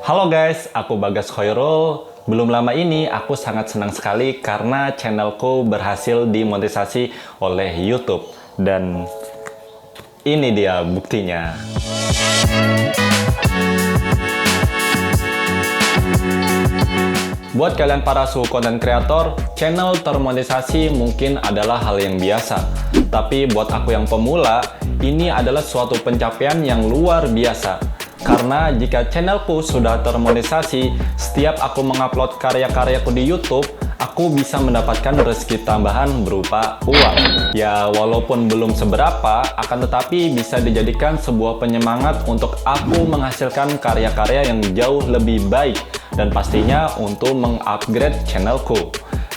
Halo guys, aku Bagas Khairul. Belum lama ini aku sangat senang sekali karena channelku berhasil dimonetisasi oleh YouTube. Dan ini dia buktinya. Buat kalian para suhu content creator, channel termonetisasi mungkin adalah hal yang biasa. Tapi buat aku yang pemula, ini adalah suatu pencapaian yang luar biasa. Karena jika channelku sudah termonetisasi, setiap aku mengupload karya-karyaku di YouTube, aku bisa mendapatkan rezeki tambahan berupa uang. Ya, walaupun belum seberapa, akan tetapi bisa dijadikan sebuah penyemangat untuk aku menghasilkan karya-karya yang jauh lebih baik dan pastinya untuk mengupgrade channelku.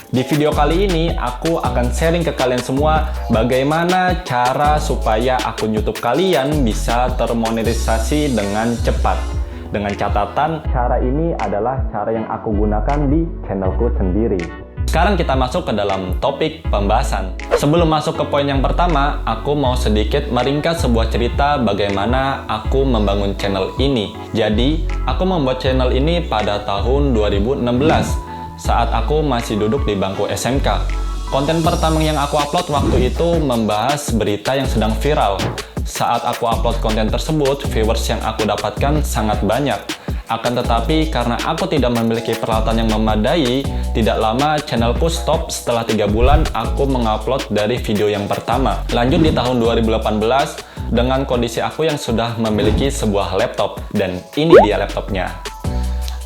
Di video kali ini, aku akan sharing ke kalian semua bagaimana cara supaya akun YouTube kalian bisa termonetisasi dengan cepat. Dengan catatan, cara ini adalah cara yang aku gunakan di channelku sendiri. Sekarang kita masuk ke dalam topik pembahasan. Sebelum masuk ke poin yang pertama, aku mau sedikit meringkas sebuah cerita bagaimana aku membangun channel ini. Jadi, aku membuat channel ini pada tahun 2016. Saat aku masih duduk di bangku SMK. Konten pertama yang aku upload waktu itu membahas berita yang sedang viral. Saat aku upload konten tersebut, viewers yang aku dapatkan sangat banyak. Akan tetapi, karena aku tidak memiliki peralatan yang memadai, tidak lama channelku stop. Setelah 3 bulan, aku mengupload dari video yang pertama. Lanjut di tahun 2018, dengan kondisi aku yang sudah memiliki sebuah laptop. Dan ini dia laptopnya.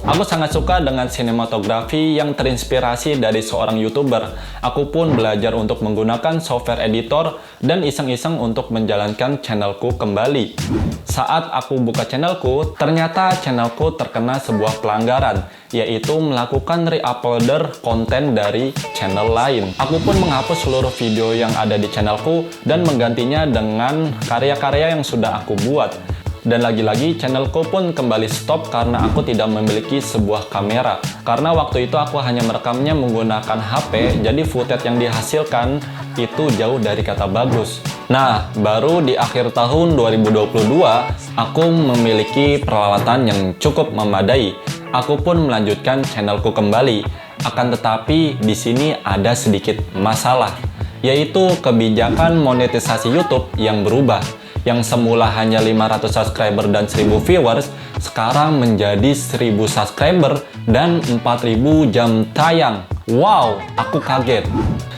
Aku sangat suka dengan sinematografi yang terinspirasi dari seorang YouTuber. Aku pun belajar untuk menggunakan software editor dan iseng-iseng untuk menjalankan channelku kembali. Saat aku buka channelku, ternyata channelku terkena sebuah pelanggaran, yaitu melakukan re-uploader konten dari channel lain. Aku pun menghapus seluruh video yang ada di channelku dan menggantinya dengan karya-karya yang sudah aku buat. Dan lagi-lagi channelku pun kembali stop karena aku tidak memiliki sebuah kamera. Karena waktu itu aku hanya merekamnya menggunakan HP, jadi footage yang dihasilkan itu jauh dari kata bagus. Nah, baru di akhir tahun 2022, aku memiliki peralatan yang cukup memadai. Aku pun melanjutkan channelku kembali. Akan tetapi di sini ada sedikit masalah, yaitu kebijakan monetisasi YouTube yang berubah. Yang semula hanya 500 subscriber dan 1000 viewers, sekarang menjadi 1000 subscriber dan 4000 jam tayang. Wow, aku kaget.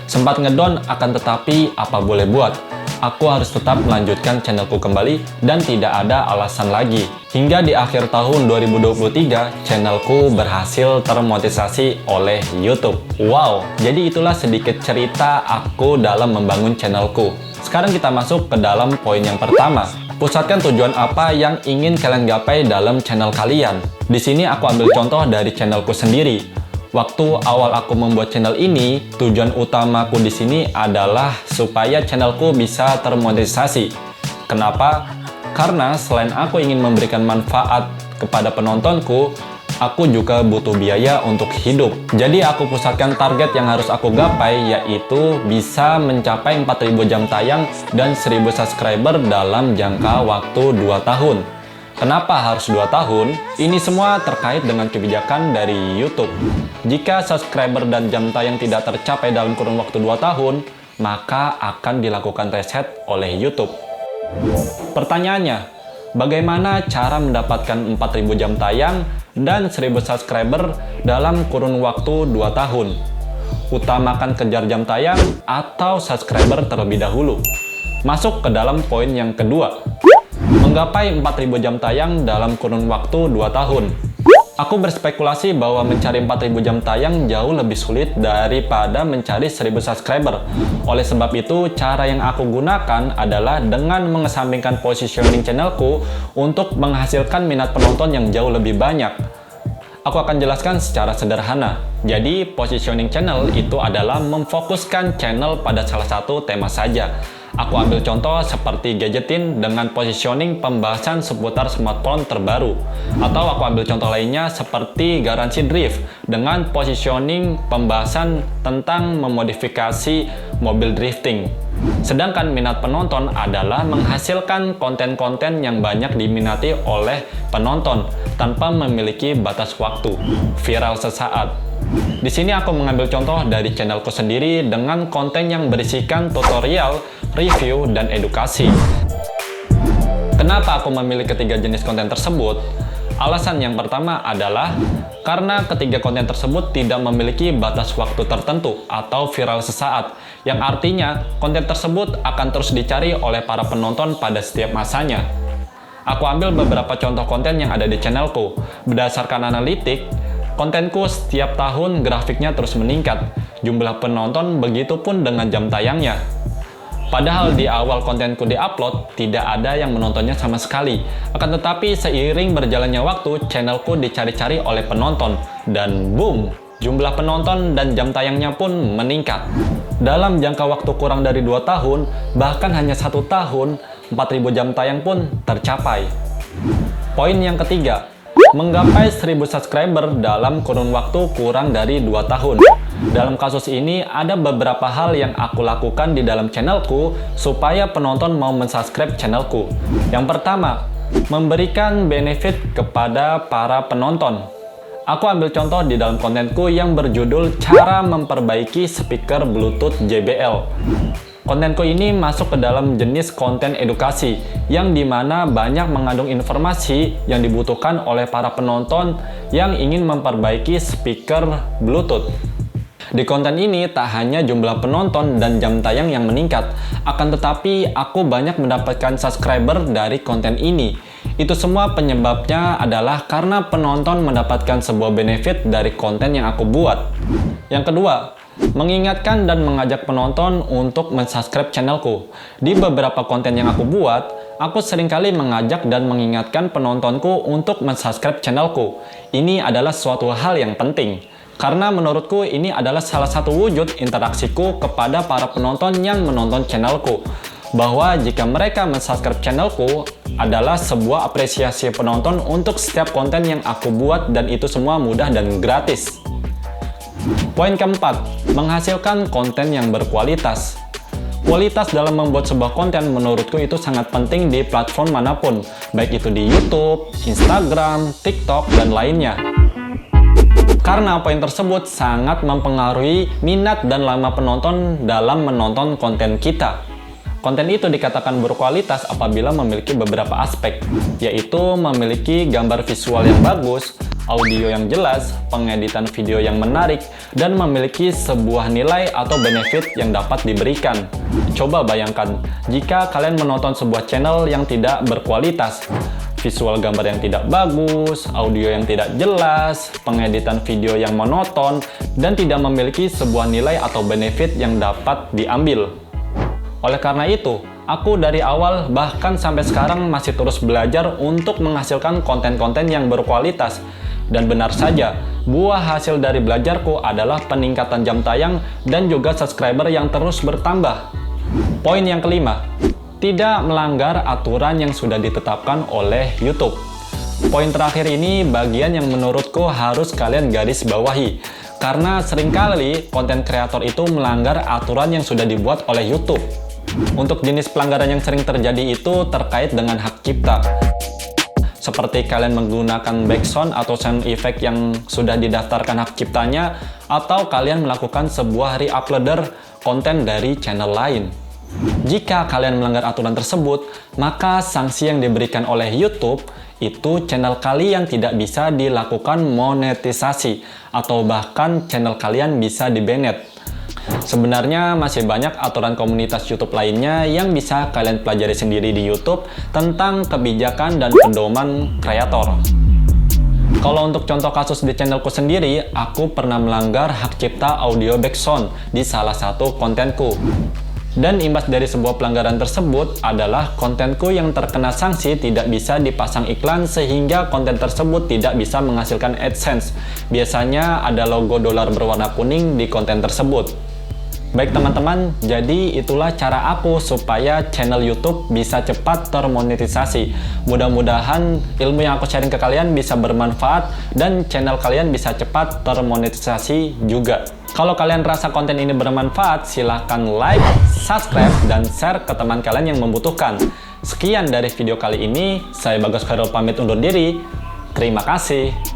Sempat ngedon, akan tetapi apa boleh buat. Aku harus tetap melanjutkan channelku kembali dan tidak ada alasan lagi. Hingga di akhir tahun 2023, channelku berhasil termonetisasi oleh YouTube. Wow, jadi itulah sedikit cerita aku dalam membangun channelku. Sekarang kita masuk ke dalam poin yang pertama. Pusatkan tujuan apa yang ingin kalian gapai dalam channel kalian. Di sini aku ambil contoh dari channelku sendiri. Waktu awal aku membuat channel ini, tujuan utamaku di sini adalah supaya channelku bisa termonetisasi. Kenapa? Karena selain aku ingin memberikan manfaat kepada penontonku, aku juga butuh biaya untuk hidup. Jadi aku pusatkan target yang harus aku gapai, yaitu bisa mencapai 4000 jam tayang dan 1000 subscriber dalam jangka waktu 2 tahun. Kenapa harus 2 tahun? Ini semua terkait dengan kebijakan dari YouTube. Jika subscriber dan jam tayang tidak tercapai dalam kurun waktu 2 tahun, maka akan dilakukan reset oleh YouTube. Pertanyaannya, bagaimana cara mendapatkan 4000 jam tayang dan 1000 subscriber dalam kurun waktu 2 tahun? Utamakan kejar jam tayang atau subscriber terlebih dahulu? Masuk ke dalam poin yang kedua. Menggapai 4000 jam tayang dalam kurun waktu 2 tahun. Aku berspekulasi bahwa mencari 4000 jam tayang jauh lebih sulit daripada mencari 1000 subscriber. Oleh sebab itu, cara yang aku gunakan adalah dengan mengesampingkan positioning channelku untuk menghasilkan minat penonton yang jauh lebih banyak. Aku akan jelaskan secara sederhana. Jadi, positioning channel itu adalah memfokuskan channel pada salah satu tema saja. Aku ambil contoh seperti Gadgetin dengan positioning pembahasan seputar smartphone terbaru. Atau aku ambil contoh lainnya seperti Garansi Drift dengan positioning pembahasan tentang memodifikasi mobil drifting. Sedangkan minat penonton adalah menghasilkan konten-konten yang banyak diminati oleh penonton tanpa memiliki batas waktu, viral sesaat. Di sini aku mengambil contoh dari channelku sendiri dengan konten yang berisikan tutorial, review, dan edukasi. Kenapa aku memilih ketiga jenis konten tersebut? Alasan yang pertama adalah karena ketiga konten tersebut tidak memiliki batas waktu tertentu atau viral sesaat, yang artinya konten tersebut akan terus dicari oleh para penonton pada setiap masanya. Aku ambil beberapa contoh konten yang ada di channelku. Berdasarkan analitik, kontenku setiap tahun grafiknya terus meningkat, jumlah penonton begitupun dengan jam tayangnya. Padahal di awal kontenku diupload, tidak ada yang menontonnya sama sekali. Akan tetapi seiring berjalannya waktu, channelku dicari-cari oleh penonton. Dan boom, jumlah penonton dan jam tayangnya pun meningkat. Dalam jangka waktu kurang dari 2 tahun, bahkan hanya 1 tahun, 4.000 jam tayang pun tercapai. Poin yang ketiga, menggapai 1.000 subscriber dalam kurun waktu kurang dari 2 tahun. Dalam kasus ini, ada beberapa hal yang aku lakukan di dalam channelku supaya penonton mau mensubscribe channelku. Yang pertama, memberikan benefit kepada para penonton. Aku ambil contoh di dalam kontenku yang berjudul Cara Memperbaiki Speaker Bluetooth JBL. Kontenku ini masuk ke dalam jenis konten edukasi, yang dimana banyak mengandung informasi yang dibutuhkan oleh para penonton yang ingin memperbaiki speaker Bluetooth. Di konten ini tak hanya jumlah penonton dan jam tayang yang meningkat, akan tetapi aku banyak mendapatkan subscriber dari konten ini. Itu semua penyebabnya adalah karena penonton mendapatkan sebuah benefit dari konten yang aku buat. Yang kedua, mengingatkan dan mengajak penonton untuk mensubscribe channelku. Di beberapa konten yang aku buat, aku seringkali mengajak dan mengingatkan penontonku untuk mensubscribe channelku. Ini adalah suatu hal yang penting. Karena menurutku ini adalah salah satu wujud interaksiku kepada para penonton yang menonton channelku. Bahwa jika mereka mensubscribe channelku adalah sebuah apresiasi penonton untuk setiap konten yang aku buat, dan itu semua mudah dan gratis. Poin keempat, menghasilkan konten yang berkualitas. Kualitas dalam membuat sebuah konten menurutku itu sangat penting di platform manapun, baik itu di YouTube, Instagram, TikTok, dan lainnya. Karena poin tersebut sangat mempengaruhi minat dan lama penonton dalam menonton konten kita. Konten itu dikatakan berkualitas apabila memiliki beberapa aspek, yaitu memiliki gambar visual yang bagus, audio yang jelas, pengeditan video yang menarik, dan memiliki sebuah nilai atau benefit yang dapat diberikan. Coba bayangkan, jika kalian menonton sebuah channel yang tidak berkualitas, visual gambar yang tidak bagus, audio yang tidak jelas, pengeditan video yang monoton, dan tidak memiliki sebuah nilai atau benefit yang dapat diambil. Oleh karena itu, aku dari awal bahkan sampai sekarang masih terus belajar untuk menghasilkan konten-konten yang berkualitas. Dan benar saja, buah hasil dari belajarku adalah peningkatan jam tayang dan juga subscriber yang terus bertambah. Poin yang kelima, tidak melanggar aturan yang sudah ditetapkan oleh YouTube. Poin terakhir ini bagian yang menurutku harus kalian garis bawahi, karena seringkali konten kreator itu melanggar aturan yang sudah dibuat oleh YouTube. Untuk jenis pelanggaran yang sering terjadi itu terkait dengan hak cipta. Seperti kalian menggunakan background atau sound effect yang sudah didaftarkan hak ciptanya, atau kalian melakukan sebuah re-uploader konten dari channel lain. Jika kalian melanggar aturan tersebut, maka sanksi yang diberikan oleh YouTube itu channel kalian tidak bisa dilakukan monetisasi, atau bahkan channel kalian bisa di-banned. Sebenarnya masih banyak aturan komunitas YouTube lainnya yang bisa kalian pelajari sendiri di YouTube tentang kebijakan dan pedoman kreator. Kalau untuk contoh kasus di channelku sendiri, aku pernah melanggar hak cipta audio background di salah satu kontenku. Dan imbas dari sebuah pelanggaran tersebut adalah kontenku yang terkena sanksi tidak bisa dipasang iklan, sehingga konten tersebut tidak bisa menghasilkan AdSense. Biasanya ada logo dolar berwarna kuning di konten tersebut. Baik teman-teman, jadi itulah cara aku supaya channel YouTube bisa cepat termonetisasi. Mudah-mudahan ilmu yang aku sharing ke kalian bisa bermanfaat dan channel kalian bisa cepat termonetisasi juga. Kalau kalian rasa konten ini bermanfaat, silahkan like, subscribe, dan share ke teman kalian yang membutuhkan. Sekian dari video kali ini, saya Bagas Khairul pamit undur diri. Terima kasih.